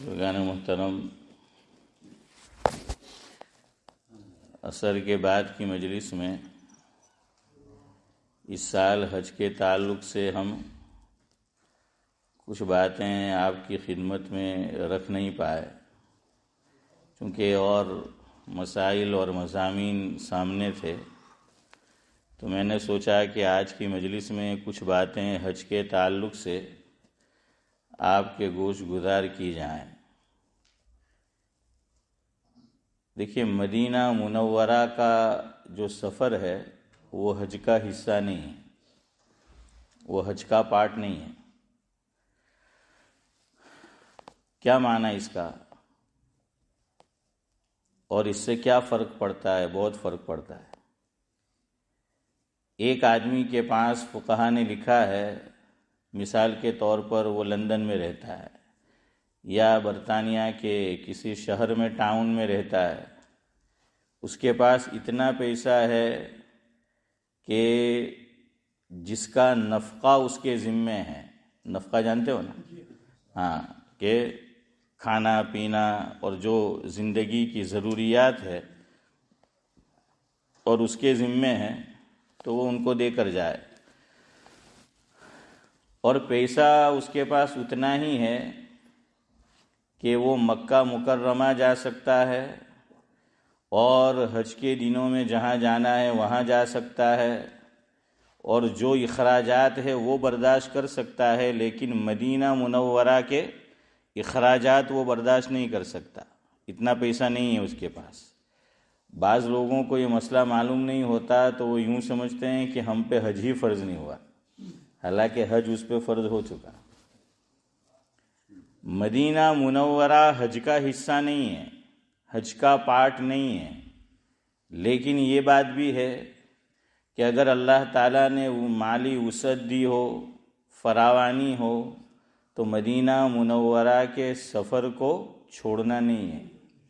بزرگان محترم، عصر کے بعد کی مجلس میں اس سال حج کے تعلق سے ہم کچھ باتیں آپ کی خدمت میں رکھ نہیں پائے، چونکہ اور مسائل اور مضامین سامنے تھے، تو میں نے سوچا کہ آج کی مجلس میں کچھ باتیں حج کے تعلق سے آپ کے گوش گزار کی جائیں۔ دیکھیے، مدینہ منورہ کا جو سفر ہے وہ حج کا حصہ نہیں ہے، وہ حج کا پارٹ نہیں ہے۔ کیا معنی اس کا اور اس سے کیا فرق پڑتا ہے؟ بہت فرق پڑتا ہے۔ ایک آدمی کے پاس فقہا نے لکھا ہے، مثال کے طور پر وہ لندن میں رہتا ہے یا برطانیہ کے کسی شہر میں ٹاؤن میں رہتا ہے، اس کے پاس اتنا پیسہ ہے کہ جس کا نفقہ اس کے ذمے ہے۔ نفقہ جانتے ہو نا؟ ہاں، کہ کھانا پینا اور جو زندگی کی ضروریات ہے اور اس کے ذمے ہے، تو وہ ان کو دے کر جائے، اور پیسہ اس کے پاس اتنا ہی ہے کہ وہ مکہ مکرمہ جا سکتا ہے اور حج کے دنوں میں جہاں جانا ہے وہاں جا سکتا ہے، اور جو اخراجات ہے وہ برداشت کر سکتا ہے، لیکن مدینہ منورہ کے اخراجات وہ برداشت نہیں کر سکتا، اتنا پیسہ نہیں ہے اس کے پاس۔ بعض لوگوں کو یہ مسئلہ معلوم نہیں ہوتا تو وہ یوں سمجھتے ہیں کہ ہم پہ حج ہی فرض نہیں ہوا، حالانکہ حج اس پہ فرض ہو چکا۔ مدینہ منورہ حج کا حصہ نہیں ہے، حج کا پارٹ نہیں ہے، لیکن یہ بات بھی ہے کہ اگر اللہ تعالیٰ نے مالی وسعت دی ہو، فراوانی ہو، تو مدینہ منورہ کے سفر کو چھوڑنا نہیں ہے۔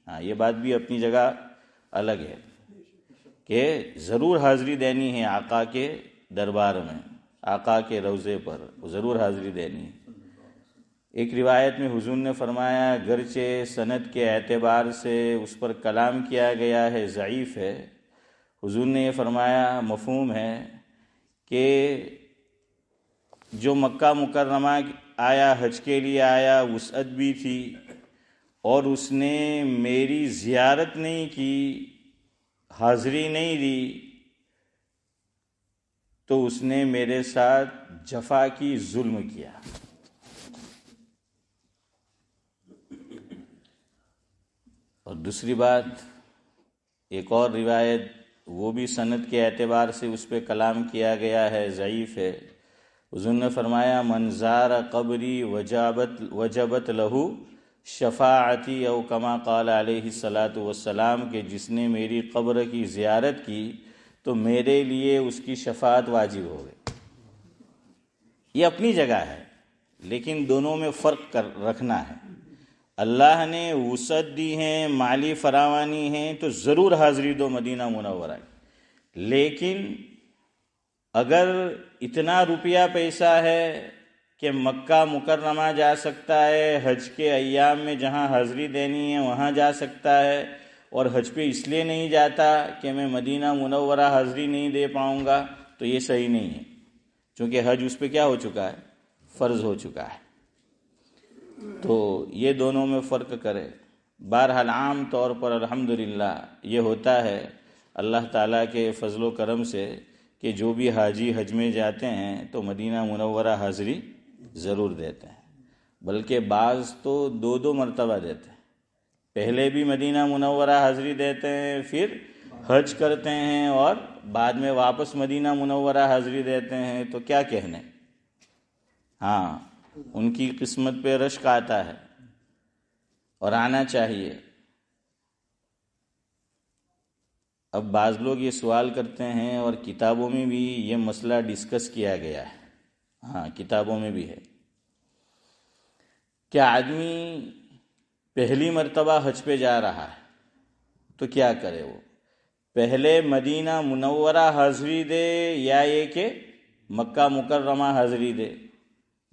ہاں، یہ بات بھی اپنی جگہ الگ ہے کہ ضرور حاضری دینی ہے آقا کے دربار میں، آقا کے روضے پر ضرور حاضری دینی ہے۔ ایک روایت میں حضور نے فرمایا، گرچہ سند کے اعتبار سے اس پر کلام کیا گیا ہے، ضعیف ہے، حضور نے یہ فرمایا، مفہوم ہے کہ جو مکہ مکرمہ آیا، حج کے لیے آیا، وسعت بھی تھی، اور اس نے میری زیارت نہیں کی، حاضری نہیں دی، تو اس نے میرے ساتھ جفا کی، ظلم کیا۔ اور دوسری بات، ایک اور روایت، وہ بھی سند کے اعتبار سے اس پہ کلام کیا گیا ہے، ضعیف ہے۔ حضور نے فرمایا، من زار قبری وجبت لہو شفاعتی، او کما قال علیہ الصلاۃ والسلام، کہ جس نے میری قبر کی زیارت کی تو میرے لیے اس کی شفاعت واجب ہو گئی۔ یہ اپنی جگہ ہے، لیکن دونوں میں فرق رکھنا ہے۔ اللہ نے وسعت دی ہے، مالی فراوانی ہے، تو ضرور حاضری دو مدینہ منورہ کی، لیکن اگر اتنا روپیہ پیسہ ہے کہ مکہ مکرمہ جا سکتا ہے، حج کے ایام میں جہاں حاضری دینی ہے وہاں جا سکتا ہے، اور حج پہ اس لیے نہیں جاتا کہ میں مدینہ منورہ حاضری نہیں دے پاؤں گا، تو یہ صحیح نہیں ہے، چونکہ حج اس پہ کیا ہو چکا ہے؟ فرض ہو چکا ہے۔ تو یہ دونوں میں فرق کرے۔ بہرحال عام طور پر الحمدللہ یہ ہوتا ہے اللہ تعالیٰ کے فضل و کرم سے کہ جو بھی حاجی حج میں جاتے ہیں تو مدینہ منورہ حاضری ضرور دیتے ہیں، بلکہ بعض تو دو دو مرتبہ دیتے ہیں، پہلے بھی مدینہ منورہ حاضری دیتے ہیں، پھر حج کرتے ہیں، اور بعد میں واپس مدینہ منورہ حاضری دیتے ہیں، تو کیا کہنے۔ ہاں، ان کی قسمت پہ رشک آتا ہے، اور آنا چاہیے۔ اب بعض لوگ یہ سوال کرتے ہیں، اور کتابوں میں بھی یہ مسئلہ ڈسکس کیا گیا ہے، ہاں کتابوں میں بھی ہے، کہ آدمی پہلی مرتبہ حج پہ جا رہا ہے تو کیا کرے؟ وہ پہلے مدینہ منورہ حاضری دے یا یہ کہ مکہ مکرمہ حاضری دے؟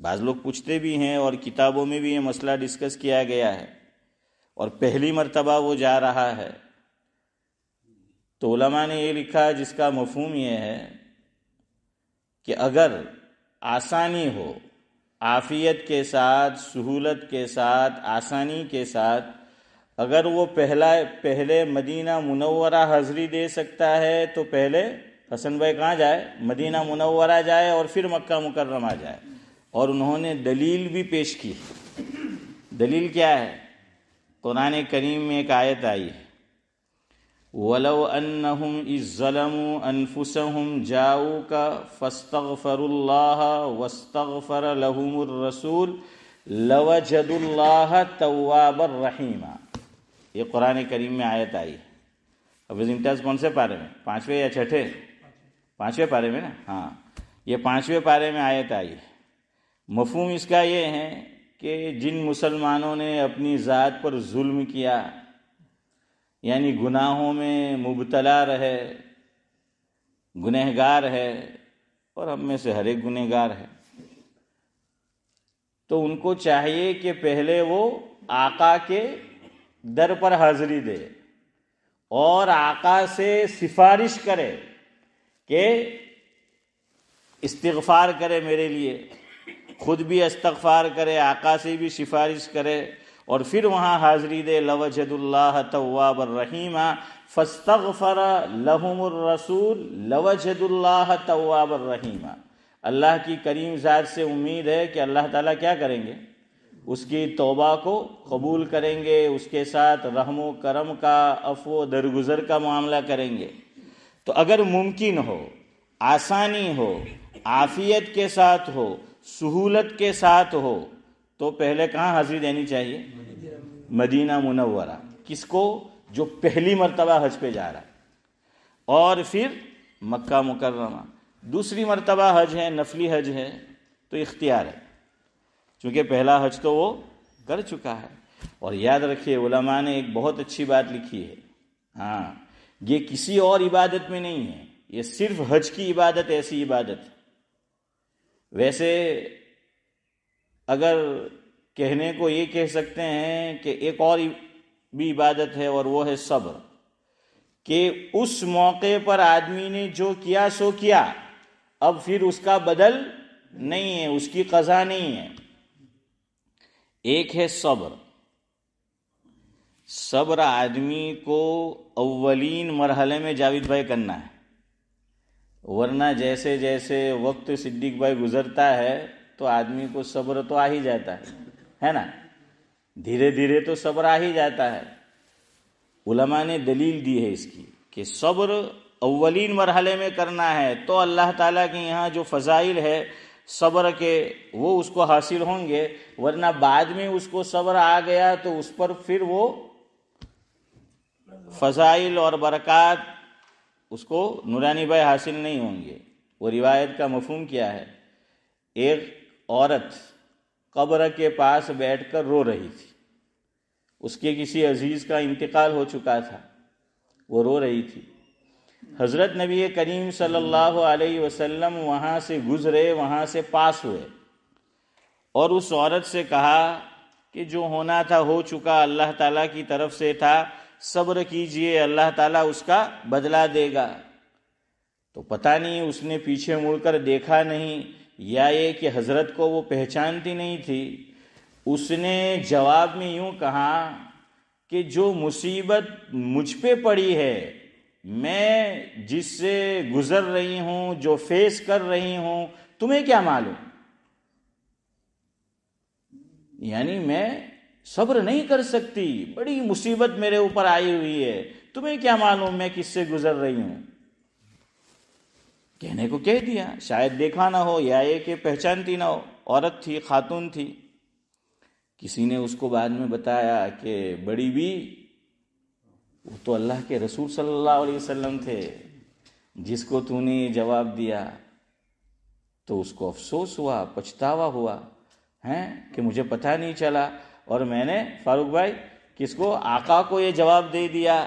بعض لوگ پوچھتے بھی ہیں اور کتابوں میں بھی یہ مسئلہ ڈسکس کیا گیا ہے اور پہلی مرتبہ وہ جا رہا ہے، تو علماء نے یہ لکھا جس کا مفہوم یہ ہے کہ اگر آسانی ہو، عافیت کے ساتھ، سہولت کے ساتھ، آسانی کے ساتھ، اگر وہ پہلے مدینہ منورہ حاضری دے سکتا ہے تو پہلے حسن بھائی کہاں جائے؟ مدینہ منورہ جائے اور پھر مکہ مکرمہ جائے. اور انہوں نے دلیل بھی پیش کی. دلیل کیا ہے؟ قرآن کریم میں ایک آیت آئی ہے، وَلَوْ أَنَّهُمْ إِذ ظَّلَمُوا أَنفُسَهُمْ جَاءُوكَ فَاسْتَغْفَرُوا اللَّهَ وَاسْتَغْفَرَ لَهُمُ الرَّسُولُ لَوَجَدُوا اللَّهَ تَوَّابًا رَحِيمًا. یہ قرآن کریم میں آیت آئی ہے. اب امتیاز کون سے پارے میں؟ 5ویں یا 6؟ 5ویں پارے میں نا. ہاں، یہ 5ویں پارے میں آیت آئی ہے. مفہوم اس کا یہ ہے کہ جن مسلمانوں نے اپنی ذات پر ظلم کیا، یعنی گناہوں میں مبتلا رہے، گنہگار ہے، اور ہم میں سے ہر ایک گنہگار ہے، تو ان کو چاہیے کہ پہلے وہ آقا کے در پر حاضری دے اور آقا سے سفارش کرے کہ استغفار کرے میرے لیے، خود بھی استغفار کرے، آقا سے بھی سفارش کرے، اور پھر وہاں حاضری دے. لَوَجَدُوا اللَّهَ تَوَّابًا رَحِيمًا فَاسْتَغْفَرَ لَهُمُ الرَّسُولُ لَوَجَدُوا اللَّهَ تَوَّابًا رَحِيمًا. اللہ کی کریم ذات سے امید ہے کہ اللہ تعالیٰ کیا کریں گے؟ اس کی توبہ کو قبول کریں گے، اس کے ساتھ رحم و کرم کا، عفو و درگزر کا معاملہ کریں گے. تو اگر ممکن ہو، آسانی ہو، عافیت کے ساتھ ہو، سہولت کے ساتھ ہو، تو پہلے کہاں حاضری دینی چاہیے؟ مدینہ منورہ. کس کو؟ جو پہلی مرتبہ حج پہ جا رہا ہے. اور پھر مکہ مکرمہ. دوسری مرتبہ حج ہے، نفلی حج ہے، تو اختیار ہے، چونکہ پہلا حج تو وہ کر چکا ہے. اور یاد رکھیے علماء نے ایک بہت اچھی بات لکھی ہے، ہاں، یہ کسی اور عبادت میں نہیں ہے، یہ صرف حج کی عبادت ایسی عبادت ہے. ویسے اگر کہنے کو یہ کہہ سکتے ہیں کہ ایک اور بھی عبادت ہے، اور وہ ہے صبر، کہ اس موقع پر آدمی نے جو کیا سو کیا، اب پھر اس کا بدل نہیں ہے، اس کی قضا نہیں ہے. ایک ہے صبر. صبر آدمی کو اولین مرحلے میں جاوید بھائی کرنا ہے، ورنہ جیسے جیسے وقت صدیق بھائی گزرتا ہے تو آدمی کو صبر تو آ ہی جاتا ہے نا، دھیرے دھیرے تو صبر آ ہی جاتا ہے. علماء نے دلیل دی ہے اس کی کہ صبر اولین مرحلے میں کرنا ہے تو اللہ تعالیٰ کے یہاں جو فضائل ہے صبر کے وہ اس کو حاصل ہوں گے، ورنہ بعد میں اس کو صبر آ گیا تو اس پر پھر وہ فضائل اور برکات اس کو نورانی بھائی حاصل نہیں ہوں گے. وہ روایت کا مفہوم کیا ہے؟ ایک عورت قبر کے پاس بیٹھ کر رو رہی تھی، اس کے کسی عزیز کا انتقال ہو چکا تھا، وہ رو رہی تھی. حضرت نبی کریم صلی اللہ علیہ وسلم وہاں سے گزرے، وہاں سے پاس ہوئے، اور اس عورت سے کہا کہ جو ہونا تھا ہو چکا، اللہ تعالیٰ کی طرف سے تھا، صبر کیجئے، اللہ تعالیٰ اس کا بدلہ دے گا. تو پتہ نہیں اس نے پیچھے مڑ کر دیکھا نہیں، یا یہ کہ حضرت کو وہ پہچانتی نہیں تھی. اس نے جواب میں یوں کہا کہ جو مصیبت مجھ پہ پڑی ہے، میں جس سے گزر رہی ہوں، جو فیس کر رہی ہوں، تمہیں کیا معلوم؟ یعنی میں صبر نہیں کر سکتی، بڑی مصیبت میرے اوپر آئی ہوئی ہے، تمہیں کیا معلوم میں کس سے گزر رہی ہوں؟ کہنے کو کہہ دیا، شاید دیکھا نہ ہو، یا یہ کہ پہچانتی نہ ہو. عورت تھی، خاتون تھی. کسی نے اس کو بعد میں بتایا کہ بڑی بھی، وہ تو اللہ کے رسول صلی اللہ علیہ وسلم تھے، جس کو تو نے یہ جواب دیا. تو اس کو افسوس ہوا، پچھتاوا ہوا کہ مجھے پتہ نہیں چلا، اور میں نے فاروق بھائی کس کو؟ آقا کو یہ جواب دے دیا.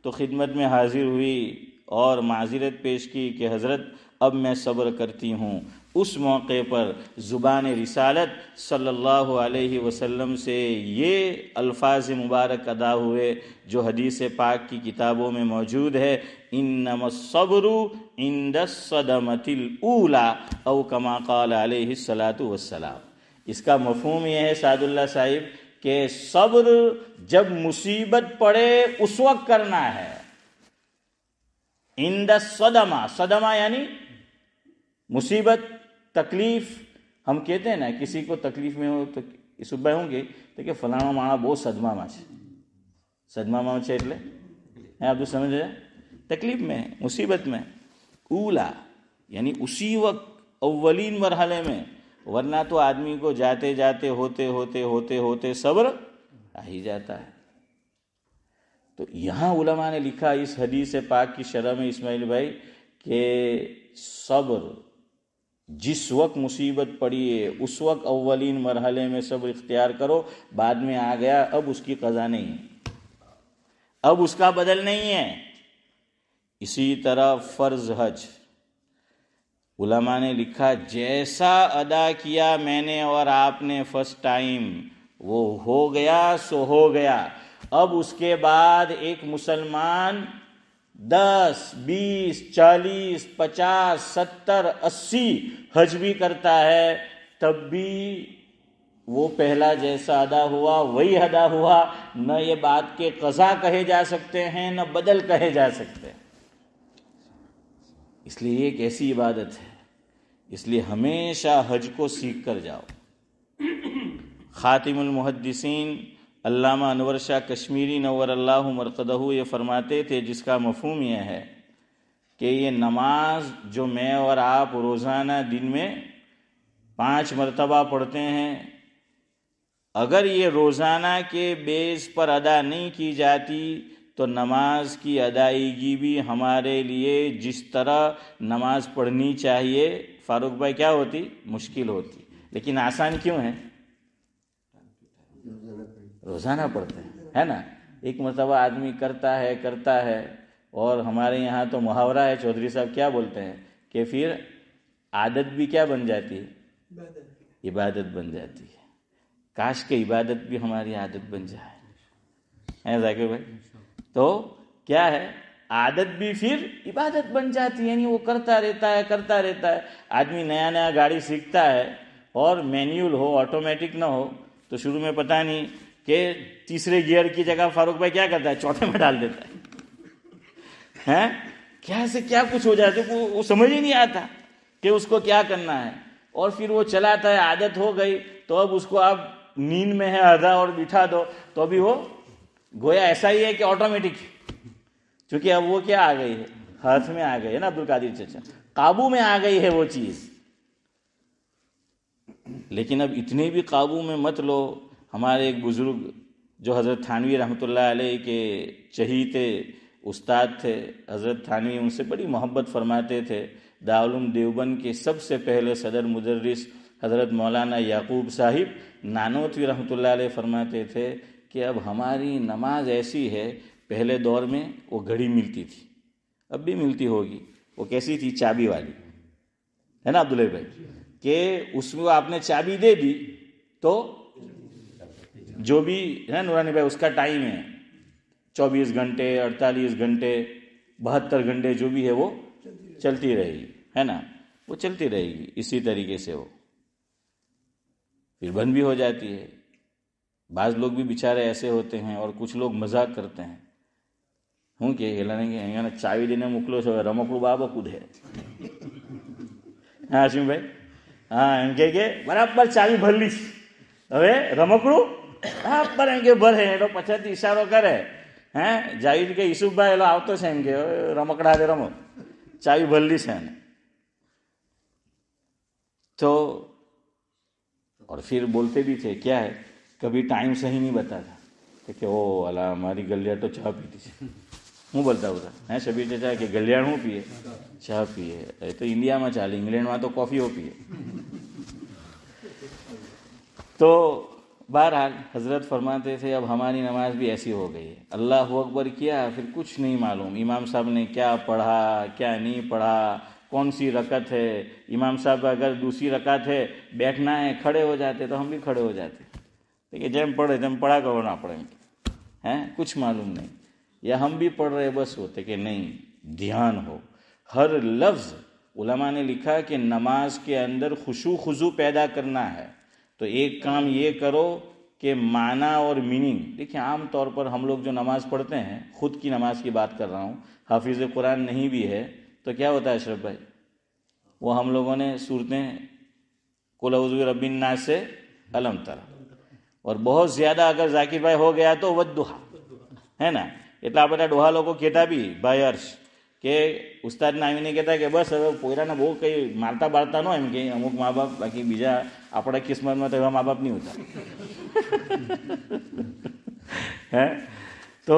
تو خدمت میں حاضر ہوئی اور معذرت پیش کی کہ حضرت اب میں صبر کرتی ہوں. اس موقع پر زبان رسالت صلی اللہ علیہ وسلم سے یہ الفاظ مبارک ادا ہوئے جو حدیث پاک کی کتابوں میں موجود ہے، انما الصبر عند الصدمۃ الاولی او کما قال علیہ الصلاۃ والسلام۔ اس کا مفہوم یہ ہے سعد اللہ صاحب کہ صبر جب مصیبت پڑے اس وقت کرنا ہے۔ عند الصدمہ، صدمہ یعنی مصیبت، تکلیف۔ ہم کہتے ہیں نا کسی کو تکلیف میں ہو تو صبح ہوں گے تو کہ فلانا مانا بہت صدمہ میں ہے، صدمہ میں ہے એટલે آپ تو سمجھ رہے تکلیف میں، مصیبت میں۔ اولا یعنی اسی وقت، اولین مرحلے میں، ورنہ تو آدمی کو جاتے جاتے ہوتے صبر آ ہی جاتا ہے۔ تو یہاں علماء نے لکھا اس حدیث پاک کی شرح میں اسماعیل بھائی کہ صبر جس وقت مصیبت پڑی ہے اس وقت اولین مرحلے میں صبر اختیار کرو، بعد میں آ گیا اب اس کی قضا نہیں ہے، اب اس کا بدل نہیں ہے۔ اسی طرح فرض حج، علماء نے لکھا جیسا ادا کیا میں نے اور آپ نے فرسٹ ٹائم وہ ہو گیا سو ہو گیا۔ اب اس کے بعد ایک مسلمان 10 20 40 50 70 80 حج بھی کرتا ہے، تب بھی وہ پہلا جیسا ادا ہوا وہی ادا ہوا، نہ یہ بات کے قضا کہے جا سکتے ہیں نہ بدل کہے جا سکتے ہیں۔ اس لیے یہ ایک ایسی عبادت ہے، اس لیے ہمیشہ حج کو سیکھ کر جاؤ۔ خاتم المحدثین علامہ انور شاہ کشمیری نور اللہ مرقدہ یہ فرماتے تھے، جس کا مفہوم یہ ہے کہ یہ نماز جو میں اور آپ روزانہ دن میں 5 مرتبہ پڑھتے ہیں، اگر یہ روزانہ کے بیس پر ادا نہیں کی جاتی تو نماز کی ادائیگی بھی ہمارے لیے جس طرح نماز پڑھنی چاہیے فاروق بھائی کیا ہوتی؟ مشکل ہوتی۔ لیکن آسان کیوں ہے؟ روزانہ پڑھتے ہیں، ہے نا؟ ایک مرتبہ آدمی کرتا ہے اور ہمارے یہاں تو محاورہ ہے، چودھری صاحب کیا بولتے ہیں کہ پھر عادت بھی کیا بن جاتی ہے؟ عبادت بن جاتی ہے۔ کاش کہ عبادت بھی ہماری عادت بن جائے، ذاکر بھائی؟ تو کیا ہے؟ عادت بھی پھر عبادت بن جاتی ہے، یعنی وہ کرتا رہتا ہے۔ آدمی نیا گاڑی سیکھتا ہے اور مینیول ہو آٹومیٹک نہ ہو تو شروع میں پتہ نہیں کہ تیسرے گیئر کی جگہ فاروق بھائی کیا کرتا ہے؟ چوتھے میں ڈال دیتا ہے، کیا سے کیا کچھ ہو جاتا ہے، وہ سمجھ ہی نہیں آتا کہ اس کو کیا کرنا ہے، اور پھر وہ چلاتا ہے، عادت ہو گئی تو اب اس کو آپ نیند میں ہے آدھا اور بٹھا دو تو ابھی وہ گویا ایسا ہی ہے کہ آٹومیٹک، چونکہ اب وہ کیا آ گئی ہے؟ ہاتھ میں آ گئی ہے نا عبد القادر چچا، قابو میں آ گئی ہے وہ چیز۔ لیکن اب اتنے بھی قابو میں مت لو۔ ہمارے ایک بزرگ جو حضرت تھانوی رحمۃ اللہ علیہ کے چہیتے استاد تھے، حضرت تھانوی ان سے بڑی محبت فرماتے تھے۔ دارالعلوم دیوبند کے سب سے پہلے صدر مدرس حضرت مولانا یعقوب صاحب نانوتوی رحمۃ اللہ علیہ فرماتے تھے کہ اب ہماری نماز ایسی ہے، پہلے دور میں وہ گھڑی ملتی تھی، اب بھی ملتی ہوگی، وہ کیسی تھی؟ چابی والی، ہے نا عبداللہ بھائی؟ کہ اس میں آپ نے چابی دے دی تو جو بھی ہے نورانی بھائی اس کا ٹائم ہے 24 گھنٹے 48 گھنٹے 72 گھنٹے جو بھی ہے وہ چلتی رہے گی، ہے نا؟ وہ چلتی رہے گی اسی طریقے سے، وہ پھر بند بھی ہو جاتی ہے۔ بعض لوگ بھی بیچارے ایسے ہوتے ہیں اور کچھ لوگ مذاق کرتے ہیں ہوں کہ چاوی دینے موکلو છો રમકડું બાબા કૂદે હા હાશિમ ભાઈ હા એમ કે બરાબર ચાવી ભરલી છે હવે રમકડું બરાબર એમ કે ભરે એનો પછાથી ઈશારો કરે હે જાવીદ કે ઈસુફભાઈ એલો આવતો છે એમ કે રમકડા હાથે રમો ચાવી ભરલી છે એને تو اور پھر بولتے بھی تھے کیا ہے کبھی ٹائم صحیح نہیں بتاتا کہ او اللہ ہماری گلیاں تو چاہ پیتی છે હું બોલતા હતા શબીર ચાચા કે ગલિયાણ શું પીએ? ચા પીએ। એ તો ઇન્ડિયામાં ચાલે, ઇંગ્લેન્ડમાં તો કોફીઓ પીએ। تو بہرحال حضرت فرماتے تھے اب ہماری نماز بھی ایسی ہو گئی ہے، اللہ اکبر کیا پھر کچھ نہیں معلوم امام صاحب نے کیا پڑھا کیا نہیں پڑھا، کون سی رکعت ہے. امام صاحب اگر دوسری رکعت ہے, بیٹھنا ہے, کھڑے ہو جاتے تو ہم بھی کھڑے ہو جاتے. دیکھیے جب پڑھے تم پڑھا کرو نہ پڑھیں گے ہیں, کچھ معلوم نہیں. یا ہم بھی پڑھ رہے بس ہوتے کہ نہیں, دھیان ہو ہر لفظ. علماء نے لکھا کہ نماز کے اندر خشوع خضوع پیدا کرنا ہے تو ایک کام یہ کرو کہ معنی اور میننگ. دیکھیں عام طور پر ہم لوگ جو نماز پڑھتے ہیں, خود کی نماز کی بات کر رہا ہوں, حافظ قرآن نہیں بھی ہے تو کیا ہوتا ہے اشرف بھائی, وہ ہم لوگوں نے صورتیں قل اعوذ برب الناس سے الم تر, اور بہت زیادہ اگر ذاکر بھائی ہو گیا تو والضحیٰ ہے نا. એટલા બધા ડોહા લોકો કહેતા બી ભાઈ હર્ષ કે ઉસ્તાદને આવીને કહેતા કે બસ હવે પોયરાને બહુ કંઈ મારતા બારતા ન એમ કે અમુક મા બાપ, બાકી બીજા આપણા કિસ્મતમાં તો એવા મા બાપ નહીં હોતા. હે તો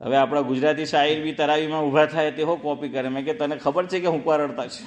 હવે આપણા ગુજરાતી શાયર બી તરાવીમાં ઊભા થાય તે હો કોપી કરે. મેં કે તને ખબર છે કે હું ક્યાં રડતા છું?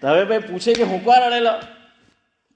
તો હવે ભાઈ પૂછે કે હું ક્યાં રડેલો,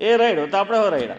એ રડ્યો તો આપણે હોરાડ્યા.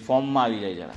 ફોર્મમાં આવી જાય જરા,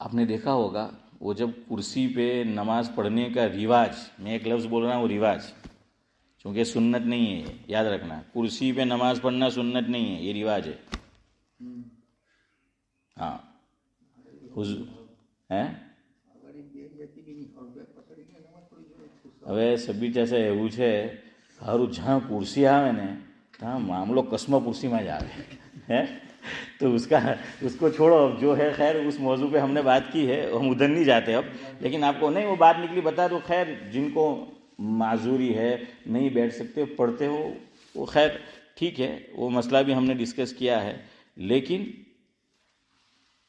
آپ نے دیکھا ہوگا وہ جب کرسی پہ نماز پڑھنے کا رواج، میں ایک لفظ بول رہا ہوں وہ رواج، چونکہ سنت نہیں ہے یہ، یاد رکھنا، کرسی پہ نماز پڑھنا سنت نہیں ہے، یہ رواج ہے. ہاں હવે સભી જશે એવું છે સારું જ્યાં કુર્સી આવે ને ત્યાં મામલો કસ્મ કુર્સીમાં જ આવે ہے تو اس کو چھوڑو، اب جو ہے خیر اس موضوع پہ ہم نے بات کی ہے، ہم ادھر نہیں جاتے اب، لیکن آپ کو نہیں وہ بات نکلی بتا دو. خیر جن کو معذوری ہے نہیں بیٹھ سکتے پڑھتے ہو وہ خیر ٹھیک ہے، وہ مسئلہ بھی ہم نے ڈسکس کیا ہے. لیکن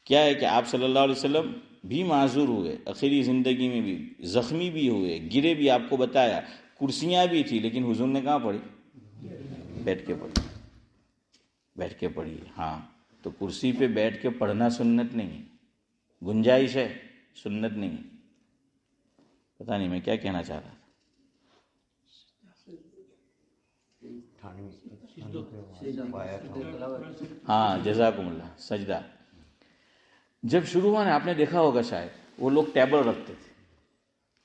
کیا ہے کہ آپ صلی اللہ علیہ وسلم بھی معذور ہوئے، آخری زندگی میں بھی زخمی بھی ہوئے، گرے بھی، آپ کو بتایا کرسیاں بھی تھی، لیکن حضور نے کہاں پڑھی؟ بیٹھ کے پڑھی، بیٹھ کے پڑھی. ہاں تو کرسی پہ بیٹھ کے پڑھنا سنت نہیں، گنجائش ہے، سنت نہیں. پتہ نہیں میں کیا کہنا چاہ رہا تھا. ہاں جزاکم اللہ. سجدہ جب شروع ہوا نا، آپ نے دیکھا ہوگا شاید وہ لوگ ٹیبل رکھتے تھے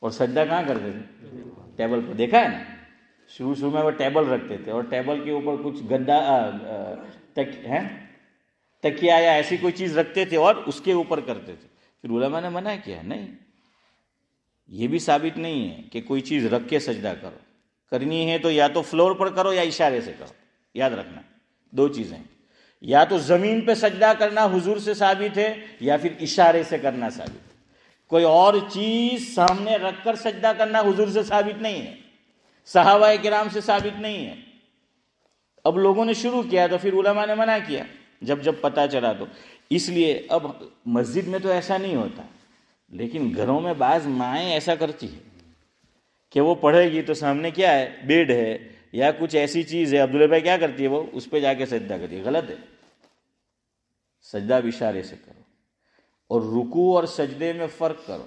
اور سجدہ کہاں کرتے تھے؟ ٹیبل پر. دیکھا ہے نا، شروع میں وہ ٹیبل رکھتے تھے اور ٹیبل کے اوپر کچھ گدا تکیا یا ایسی کوئی چیز رکھتے تھے اور اس کے اوپر کرتے تھے. پھر علماء نے منع کیا، نہیں یہ بھی ثابت نہیں ہے کہ کوئی چیز رکھ کے سجدہ کرو. کرنی ہے تو یا تو فلور پر کرو یا اشارے سے کرو. یاد رکھنا دو چیزیں، یا تو زمین پہ سجدہ کرنا حضور سے ثابت ہے یا پھر اشارے سے کرنا ثابت ہے. کوئی اور چیز سامنے رکھ کر سجدہ کرنا حضور سے ثابت نہیں ہے، صحابہ کرام سے ثابت نہیں ہے. اب لوگوں نے شروع کیا تو پھر علماء نے منع کیا جب پتہ چلا. تو اس لیے اب مسجد میں تو ایسا نہیں ہوتا، لیکن گھروں میں بعض مائیں ایسا کرتی ہے کہ وہ پڑھے گی تو سامنے کیا ہے، بیڈ ہے یا کچھ ایسی چیز ہے، عبداللہ بھائی کیا کرتی ہے، وہ اس پہ جا کے سجدہ کرتی ہے. غلط ہے. سجدہ بھی اشارے سے کرو اور رکوع اور سجدے میں فرق کرو.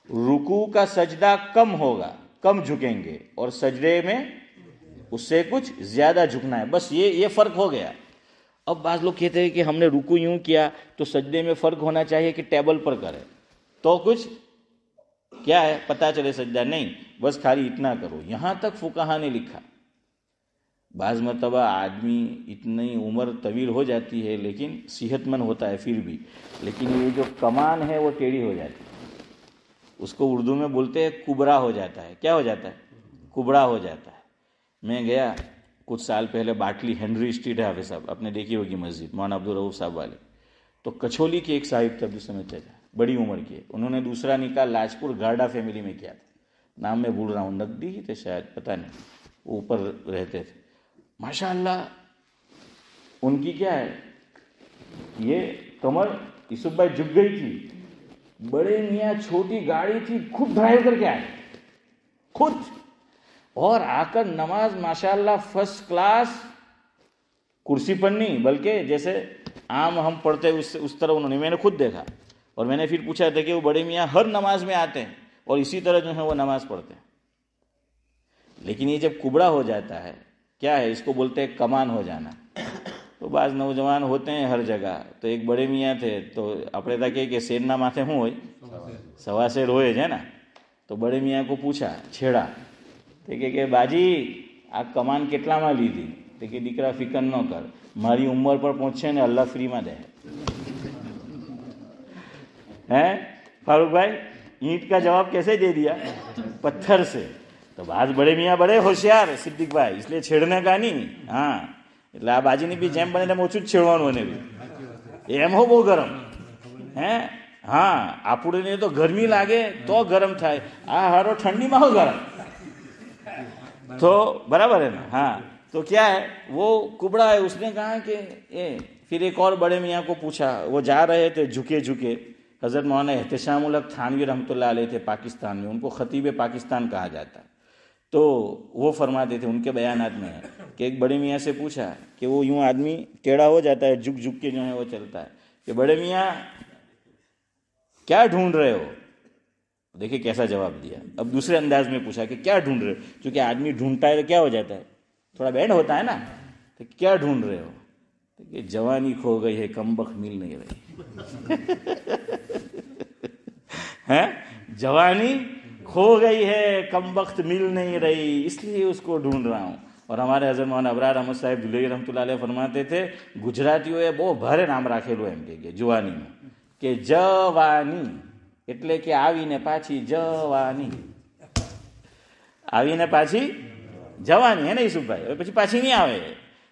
رکوع کا سجدہ کم ہوگا، کم جھکیں گے، اور سجدے میں اس سے کچھ زیادہ جھکنا ہے، بس یہ فرق ہو گیا. اب بعض لوگ کہتے ہیں کہ ہم نے رکوع یوں کیا تو سجدے میں فرق ہونا چاہیے کہ ٹیبل پر کرے تو کچھ کیا ہے پتہ چلے سجدہ. نہیں، بس خالی اتنا کرو. یہاں تک فقہا نے لکھا. بعض مرتبہ آدمی اتنی عمر طویل ہو جاتی ہے لیکن صحت مند ہوتا ہے پھر بھی، لیکن یہ جو کمان ہے وہ ٹیڑھی ہو جاتی ہے. اس کو اردو میں بولتے ہیں کبڑا ہو جاتا ہے. کیا ہو جاتا ہے؟ کبڑا ہو جاتا ہے. میں گیا کچھ سال پہلے باٹلی ہنری اسٹریٹ ہے حافظ صاحب، آپ نے دیکھی ہوگی مسجد، مولانا عبدالرؤف صاحب والے. تو کچھولی کے ایک صاحب تھے، سمجھتے تھے، بڑی عمر کے. انہوں نے دوسرا نکاح لاجپور گارڈا فیملی میں کیا تھا. نام میں بھول رہا ہوں، نقدی ہی تھے شاید، پتہ نہیں، وہ اوپر رہتے تھے. ماشاء اللہ ان کی کیا ہے، یہ کمر یوسف بھائی جھک گئی تھی. بڑے میاں چھوٹی گاڑی تھی، خود ڈرائیو کر کے آئے، خود، اور آ کر نماز ماشاءاللہ فرسٹ کلاس، کرسی پر نہیں بلکہ جیسے عام ہم پڑھتے اس طرح انہوں نے، میں نے خود دیکھا. اور میں نے پھر پوچھا تھا کہ وہ بڑے میاں ہر نماز میں آتے ہیں اور اسی طرح جو ہے وہ نماز پڑھتے ہیں. لیکن یہ جب کبڑا ہو جاتا ہے، کیا ہے، اس کو بولتے ہیں کمان ہو جانا. تو بعض نوجوان ہوتے ہیں ہر جگہ. تو ایک بڑے میاں تھے تو اپنے تھا کہ سیرنا ماتھے ہوں ہوئی سوا سیر ہوئے ہے نا. تو بڑے میاں کو پوچھا، چھیڑا کہ બાજી આ કમાન કેટલામાં લીધી? તો કે દીકરા ફિકર ન કર, મારી ઉંમર પર પહોંચશે ને અલ્લાહ ફ્રીમાં દે. ہیں فاروق بھائی اینٹ کا جواب کیسے دے دیا؟ پتھر سے. تو بعض بڑے میاں بڑے ہوشیار صدیق بھائی، اس لیے چھیڑنے کا نہیں. હા એટલે આ બાજીની બી જેમ બને તેમ ઓછું જ છેડવાનું એને બી. એમ હો બહુ ગરમ હે. હા આપણને તો ગરમી લાગે તો ગરમ થાય, આ હારો ઠંડીમાં હો ગરમ. تو برابر ہے نا. ہاں تو کیا ہے، وہ کبڑا ہے. اس نے کہا کہ پھر ایک اور بڑے میاں کو پوچھا، وہ جا رہے تھے جھکے جھکے. حضرت مولانا احتشام الحق تھانوی رحمۃ اللہ علیہ تھے پاکستان میں، ان کو خطیب پاکستان کہا جاتا ہے. تو وہ فرماتے تھے، ان کے بیانات میں ہے کہ ایک بڑے میاں سے پوچھا کہ وہ یوں آدمی ٹیڑھا ہو جاتا ہے، جھک جھک کے جو ہے وہ چلتا ہے، کہ بڑے میاں کیا ڈھونڈ رہے ہو؟ دیکھیں کیسا جواب دیا. اب دوسرے انداز میں پوچھا کہ کیا ڈھونڈ رہے ہو؟ چونکہ آدمی ڈھونڈتا ہے تو کیا ہو جاتا ہے، تھوڑا بینڈ ہوتا ہے نا. تو کیا ڈھونڈ رہے ہو؟ کہ جوانی کھو گئی ہے، کم بخت مل نہیں رہی. ہے جوانی کھو گئی ہے، کم وقت مل نہیں رہی، اس لیے اس کو ڈھونڈ رہا ہوں. اور ہمارے حضرت مولانا ابرار احمد صاحب دلئی رحمۃ اللہ علیہ فرماتے تھے ગુજરાતીઓએ બહુ ભારે નામ રાખેલું એમ કે જુવાનીનું કે જવાની એટલે કે આવીને પાછી જવાની, આવીને પાછી જવાની હે ને ઈસુભાઈ, હવે પછી પાછી નહીં આવે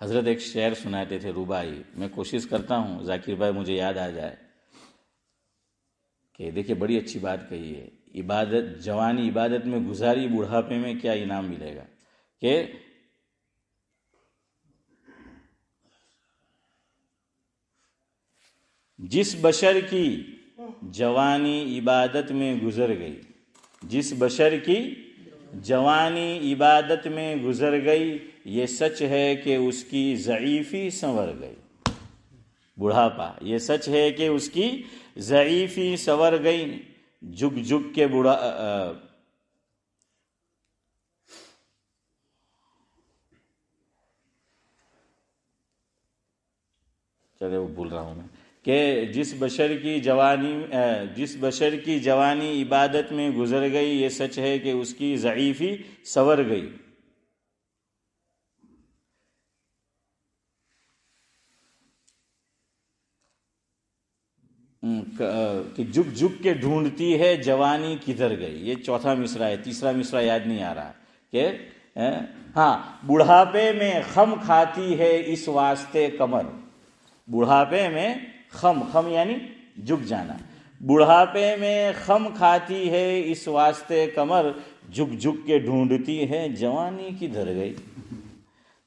حضرت ایک شعر سناتے تھے روبائی، میں کوشش کرتا ہوں ذاکر بھائی مجھے یاد آ جائے کہ دیکھیے بڑی اچھی بات کہی ہے، عبادت جوانی عبادت میں گزاری، بڑھاپے میں کیا انعام ملے گا. کہ جس بشر کی جوانی عبادت میں گزر گئی، جس بشر کی جوانی عبادت میں گزر گئی، یہ سچ ہے کہ اس کی ضعیفی سنور گئی. بڑھاپا یہ سچ ہے کہ اس کی ضعیفی سنور گئی. جھک جھک کے چلے وہ بھول رہا ہوں میں کہ جس بشر کی جوانی عبادت میں گزر گئی، یہ سچ ہے کہ اس کی ضعیفی سنور گئی. کہ جھک جھک کے ڈھونڈتی ہے جوانی کدھر گئی. یہ چوتھا مصرع ہے، تیسرا مصرع یاد نہیں آ رہا کہ ہاں بڑھاپے میں خم کھاتی ہے اس واسطے کمر. بڑھاپے میں خم یعنی جھک جانا، بڑھاپے میں خم کھاتی ہے اس واسطے کمر، جھک جھک کے ڈھونڈتی ہے جوانی کدھر گئی.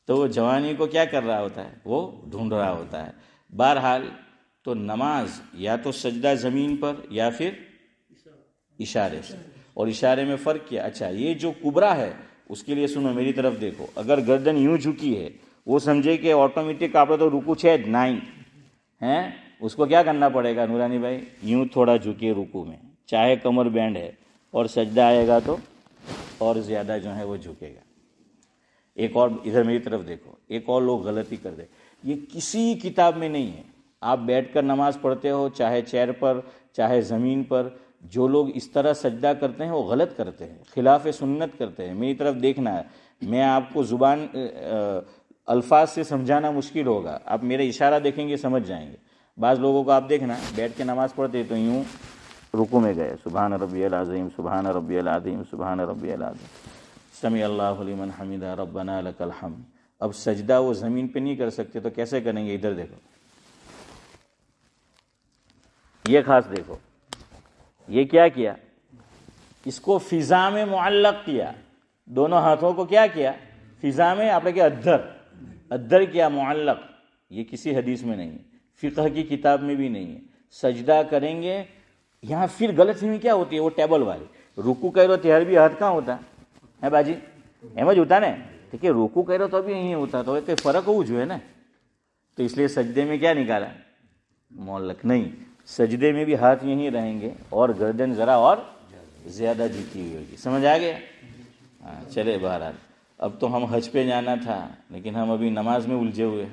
تو وہ جوانی کو کیا کر رہا ہوتا ہے؟ وہ ڈھونڈ رہا ہوتا ہے. بہرحال تو نماز یا تو سجدہ زمین پر یا پھر اشارے سے، اور اشارے میں فرق کیا. اچھا یہ جو کبرا ہے اس کے لیے سنو میری طرف دیکھو. اگر گردن یوں جھکی ہے وہ سمجھے کہ آٹومیٹک آپ تو رکو 9 ہیں، اس کو کیا کرنا پڑے گا نورانی بھائی؟ یوں تھوڑا جھکے رکو میں، چاہے کمر بینڈ ہے، اور سجدہ آئے گا تو اور زیادہ جو ہے وہ جھکے گا. ایک اور ادھر میری طرف دیکھو، ایک اور لوگ غلطی کر دے. یہ کسی کتاب میں نہیں ہے. آپ بیٹھ کر نماز پڑھتے ہو چاہے چیئر پر چاہے زمین پر، جو لوگ اس طرح سجدہ کرتے ہیں وہ غلط کرتے ہیں، خلاف سنت کرتے ہیں. میری طرف دیکھنا ہے، میں آپ کو زبان الفاظ سے سمجھانا مشکل ہوگا، آپ میرے اشارہ دیکھیں گے سمجھ جائیں گے. بعض لوگوں کو آپ دیکھنا بیٹھ کے نماز پڑھتے تو یوں رکوع میں گئے، سبحان ربی العظیم سبحان ربی العظیم سبحان ربی العظیم سمیع اللہ لمن حمدہ ربنا لک الحمد. اب سجدہ وہ زمین پہ نہیں کر سکتے تو کیسے کریں گے؟ ادھر دیکھو، یہ خاص دیکھو، یہ کیا کیا؟ اس کو فضا میں معلق کیا، دونوں ہاتھوں کو کیا کیا؟ فضا میں آپ نے کیا ادھر کیا معلق. یہ کسی حدیث میں نہیں ہے، فقہ کی کتاب میں بھی نہیں ہے. سجدہ کریں گے یہاں پھر غلط فہمی کیا ہوتی ہے؟ وہ ٹیبل والی رکوع کرو تیار بھی ہاتھ کہاں ہوتا ہے باجی؟ احمد ہوتا نا، ٹھیک ہے رکوع کرو تو بھی یہیں ہوتا، تو کوئی فرق ہو جو ہے نا. تو اس لیے سجدے میں کیا نکالا؟ معلق نہیں، سجدے میں بھی ہاتھ یہیں رہیں گے اور گردن ذرا اور زیادہ جھکی ہوئی ہوگی. سمجھ آ گیا؟ ہاں چلے. بہرحال اب تو ہم حج پہ جانا تھا لیکن ہم ابھی نماز میں الجھے ہوئے.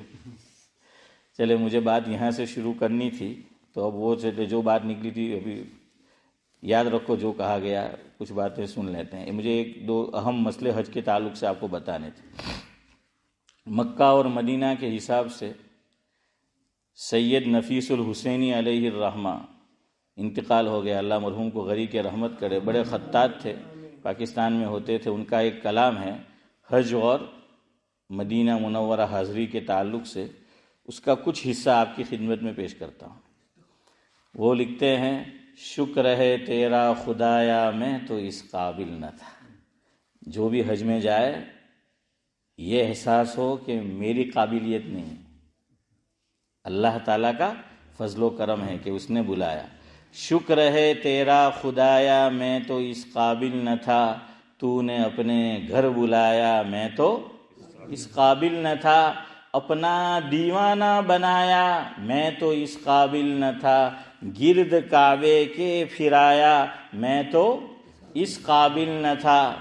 چلے مجھے بات یہاں سے شروع کرنی تھی تو اب وہ جو بات نکلی تھی ابھی یاد رکھو جو کہا گیا، کچھ باتیں سن لیتے ہیں. مجھے 1-2 اہم مسئلے حج کے تعلق سے آپ کو بتانے تھے. مکہ اور مدینہ کے حساب سے سید نفیس الحسینی علیہ الرحمہ انتقال ہو گیا، اللہ مرحوم کو غریق رحمت کرے. بڑے خطاط تھے، پاکستان میں ہوتے تھے. ان کا ایک کلام ہے حج اور مدینہ منورہ حاضری کے تعلق سے، اس کا کچھ حصہ آپ کی خدمت میں پیش کرتا ہوں. وہ لکھتے ہیں، شکر ہے تیرا خدایا میں تو اس قابل نہ تھا. جو بھی حج میں جائے یہ احساس ہو کہ میری قابلیت نہیں، اللہ تعالیٰ کا فضل و کرم ہے کہ اس نے بلایا. شکر ہے تیرا خدایا میں تو اس قابل نہ تھا، تو نے اپنے گھر بلایا میں تو اس قابل نہ تھا. اپنا دیوانہ بنایا میں تو اس قابل نہ تھا، گرد کعبے کے پھرایا میں تو اس قابل نہ تھا.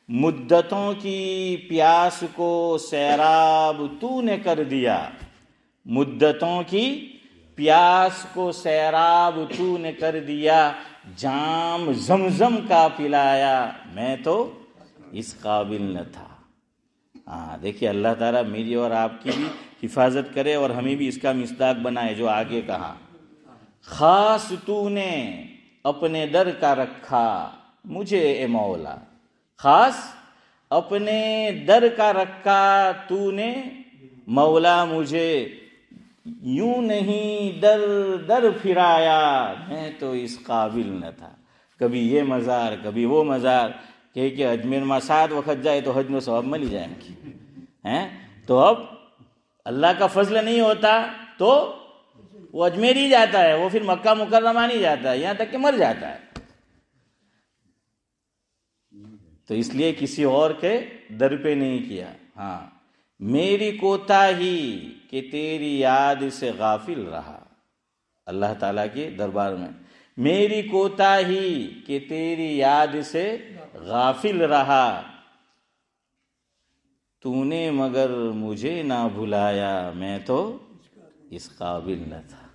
مدتوں کی پیاس کو سیراب تو نے کر دیا، مدتوں کی پیاس کو سیراب تو نے کر دیا، جام زمزم کا پلایا، میں تو اس قابل نہ تھا۔ دیکھیے اللہ تعالیٰ میری اور آپ کی بھی حفاظت کرے اور ہمیں بھی اس کا مصداق بنائے جو آگے کہا، خاص تو نے اپنے در کا رکھا مجھے اے مولا، خاص اپنے در کا رکھا تو نے مولا مجھے، یوں نہیں در در پھرایا، میں تو اس قابل نہ تھا۔ کبھی یہ مزار کبھی وہ مزار، کہ اجمیر میں 7 وقت جائے تو حج میں ثواب مل جائے ہیں۔ تو اب اللہ کا فضل نہیں ہوتا تو وہ اجمیر ہی جاتا ہے، وہ پھر مکہ مکرمہ نہیں جاتا ہے، یہاں تک کہ مر جاتا ہے۔ تو اس لیے کسی اور کے در پہ نہیں کیا۔ ہاں، میری کوتاہی کہ تیری یاد سے غافل رہا، اللہ تعالیٰ کے دربار میں میری کوتاہی کہ تیری یاد سے غافل رہا، تو نے مگر مجھے نہ بھلایا، میں تو اس قابل نہ تھا۔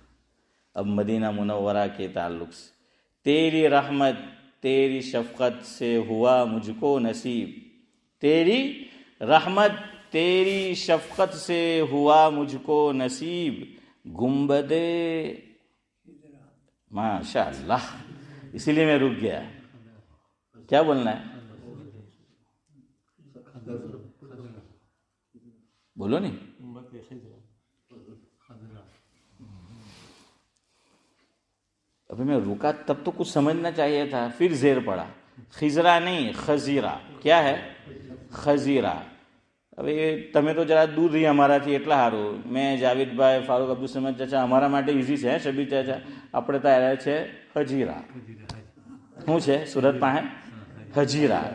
اب مدینہ منورہ کے تعلق سے، تیری رحمت تیری شفقت سے ہوا مجھ کو نصیب، تیری رحمت تیری شفقت سے ہوا مجھ کو نصیب، گنبد ماشاء اللہ، اسی لیے میں رک گیا۔ کیا بولنا ہے؟ بولو نہیں۔ ابھی میں رکا تب تو کچھ سمجھنا چاہیے تھا، پھر زیر پڑا، خزرہ نہیں خزیرہ۔ کیا ہے؟ خزیرہ۔ ابھی تمہیں تو ذرا دور رہی ہمارا تھی એટલા સારું. મેં જાવેદભાઈ, ફારૂક, અબ્દુલ સમદ ચાચા અમારા માટે ઇઝી છે. શબીર ચાચા આપણે તો આવ્યા છે હજીરા. શું છે સુરત પાસે? હજીરા.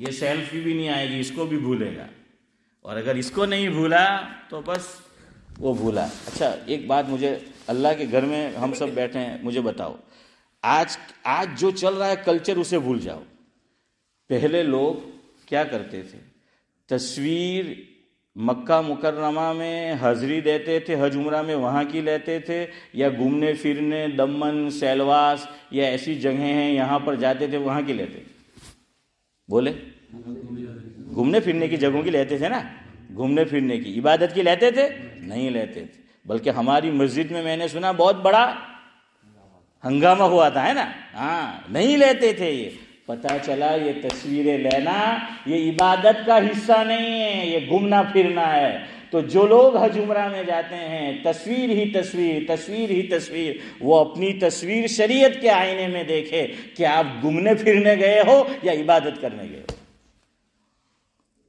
یہ سیلفی بھی نہیں آئے گی، اس کو بھی بھولے گا، اور اگر اس کو نہیں بھولا تو بس وہ بھولا۔ اچھا ایک بات، مجھے اللہ کے گھر میں ہم سب بیٹھے ہیں، مجھے بتاؤ آج جو چل رہا ہے کلچر اسے بھول جاؤ۔ پہلے لوگ کیا کرتے تھے؟ تصویر مکہ مکرمہ میں حاضری دیتے تھے، حج عمرہ میں وہاں کی لیتے تھے، یا گھومنے پھرنے دمن سیلواس یا ایسی جگہیں ہیں یہاں پر جاتے تھے وہاں کی لیتے تھے؟ بولے، گھومنے پھرنے کی جگہوں کی لیتے تھے نا، گھومنے پھرنے کی، عبادت کی لیتے تھے؟ نہیں لیتے تھے، بلکہ ہماری مسجد میں نے سنا بہت بڑا ہنگامہ ہوا تھا، ہے نا؟ ہاں، نہیں لیتے تھے۔ یہ پتہ چلا یہ تصویریں لینا یہ عبادت کا حصہ نہیں ہے، یہ گھومنا پھرنا ہے۔ تو جو لوگ حج عمرہ میں جاتے ہیں تصویر ہی تصویر، تصویر ہی تصویر، وہ اپنی تصویر شریعت کے آئینے میں دیکھے کہ آپ گھومنے پھرنے گئے ہو یا عبادت کرنے گئے ہو۔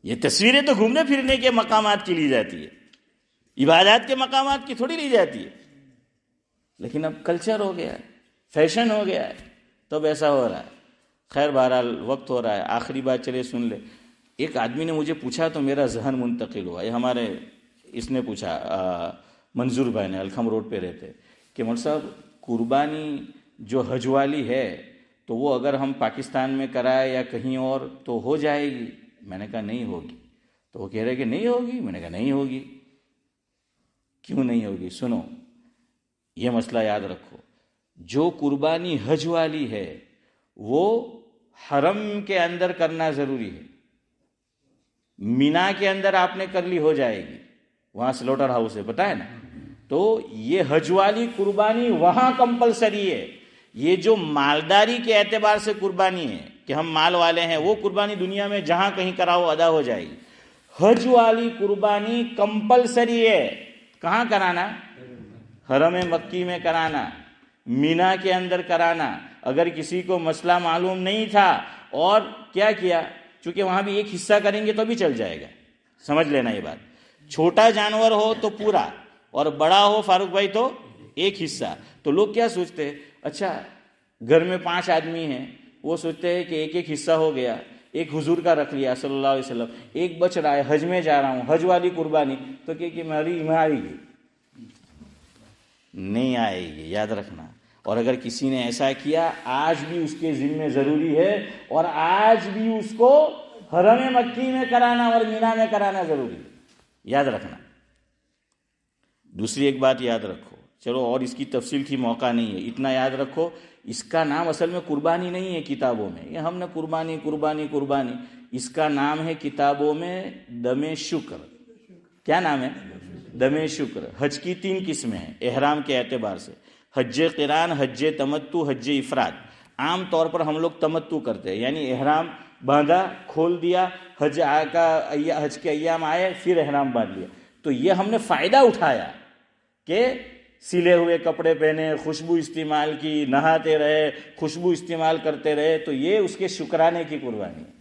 یہ تصویریں تو گھومنے پھرنے کے مقامات کی لی جاتی ہے، عبادات کے مقامات کی تھوڑی لی جاتی ہے۔ لیکن اب کلچر ہو گیا ہے، فیشن ہو گیا ہے، تو اب ایسا ہو رہا ہے۔ خیر بہرحال وقت ہو رہا ہے، آخری بات چلے سن لے۔ ایک آدمی نے مجھے پوچھا تو میرا ذہن منتقل ہوا، یہ ہمارے اس نے پوچھا، منظور بھائی نے، الخم روڈ پہ رہتے، کہ مول صاحب قربانی جو حج والی ہے تو وہ اگر ہم پاکستان میں کرائے یا کہیں اور تو ہو جائے گی؟ میں نے کہا نہیں ہوگی۔ تو وہ کہہ رہے کہ نہیں ہوگی؟ میں نے کہا نہیں ہوگی۔ کیوں نہیں ہوگی؟ سنو، یہ مسئلہ یاد رکھو، جو قربانی حج والی ہے وہ حرم کے اندر کرنا ضروری ہے۔ مینا کے اندر آپ نے کر لی ہو جائے گی، وہاں سلوٹر ہاؤس ہے، پتہ ہے نا؟ تو یہ حج والی قربانی وہاں کمپلسری ہے۔ یہ جو مالداری کے اعتبار سے قربانی ہے کہ ہم مال والے ہیں، وہ قربانی دنیا میں جہاں کہیں کراؤ ادا ہو جائے گی۔ حج والی قربانی کمپلسری ہے، کہاں کرانا؟ حرم مکی میں کرانا، مینا کے اندر کرانا۔ اگر کسی کو مسئلہ معلوم نہیں تھا اور کیا کیا، چونکہ وہاں بھی ایک حصہ کریں گے تو بھی چل جائے گا، سمجھ لینا یہ بات۔ چھوٹا جانور ہو تو پورا، اور بڑا ہو فاروق بھائی تو ایک حصہ۔ تو لوگ کیا سوچتے ہیں، اچھا گھر میں 5 آدمی ہیں، وہ سوچتے ہیں کہ ایک ایک حصہ ہو گیا، ایک حضور کا رکھ لیا صلی اللہ علیہ وسلم، ایک بچ رہا ہے، حج میں جا رہا ہوں، حج والی قربانی، تو کہ میری آئے گی؟ نہیں آئے گی، یاد رکھنا۔ اور اگر کسی نے ایسا کیا، آج بھی اس کے ذمہ ضروری ہے، اور آج بھی اس کو حرم مکی میں کرانا اور مینا میں کرانا ضروری ہے، یاد رکھنا۔ دوسری ایک بات یاد رکھو، چلو اور اس کی تفصیل کی موقع نہیں ہے، اتنا یاد رکھو، اس کا نام اصل میں قربانی نہیں ہے کتابوں میں، یہ ہم نے قربانی قربانی قربانی، اس کا نام ہے کتابوں میں دم شکر۔ کیا نام ہے؟ دم شکر۔ حج کی 3 قسمیں ہیں احرام کے اعتبار سے، حج قران، حج تمتع، حج افراد۔ عام طور پر ہم لوگ تمتع کرتے ہیں، یعنی احرام باندھا، کھول دیا، حج کے ایام آئے، پھر احرام باندھ لیا۔ تو یہ ہم نے فائدہ اٹھایا کہ سلے ہوئے کپڑے پہنے، خوشبو استعمال کی، نہاتے رہے، خوشبو استعمال کرتے رہے، تو یہ اس کے شکرانے کی قربانی ہے۔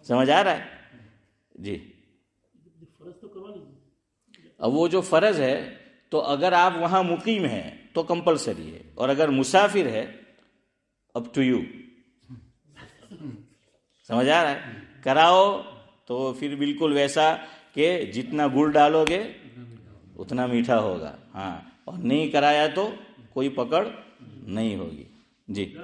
سمجھ آ رہا ہے؟ جی۔ اب وہ جو فرض ہے تو اگر آپ وہاں مقیم ہیں تو کمپلسری ہے، اور اگر مسافر ہے اپ ٹو یو۔ سمجھ آ رہا ہے؟ کراؤ تو پھر بالکل ویسا کہ جتنا گڑ ڈالو گے اتنا میٹھا ہوگا، ہاں، اور نہیں کرایا تو کوئی پکڑ نہیں ہوگی۔ جی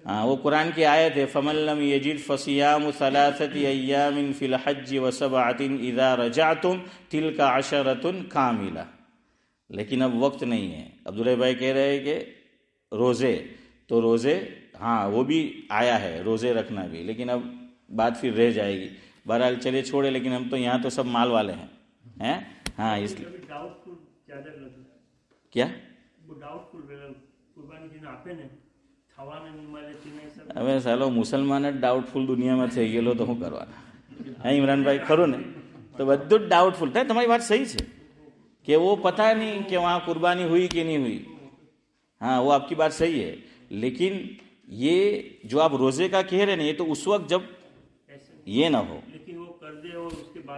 ہاں، وہ قرآن کی آیت ہے، فَمَن لَّمْ يَجِدْ فَصِيَامُ 3 أَيَّامٍ فِي الْحَجِّ و7 إِذَا رَجَعْتُمْ تِلْكَ 10 كَامِلَةٌ۔ لیکن اب وقت نہیں ہے۔ عبداللہ بھائی کہہ رہے ہیں کہ روزے، تو روزے ہاں وہ بھی آیا ہے، روزے رکھنا بھی، لیکن اب بات پھر رہ جائے گی۔ بہرحال چلے چھوڑے، لیکن ہم تو یہاں تو سب مال والے ہیں، ہاں، اس لیے کیا હવે સાલો મુસલમાન જ ડાઉટફુલ દુનિયામાં થઈ ગયેલો તો શું કરવાના? હા ઇમરાનભાઈ, ખરું ને? તો બધું જ ડાઉટફુલ થાય। તમારી વાત સહી છે کہ وہ پتہ نہیں کہ وہاں قربانی ہوئی کہ نہیں ہوئی، ہاں وہ آپ کی بات صحیح ہے، لیکن یہ جو آپ روزے کا کہہ رہے ہیں یہ تو اس وقت جب یہ نہ ہو،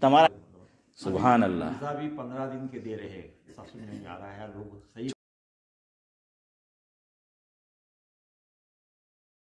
તમારા۔ سبحان اللہ۔ بھی 15 دن کے دے رہے، نہیں آ رہا ہے، لوگ صحیح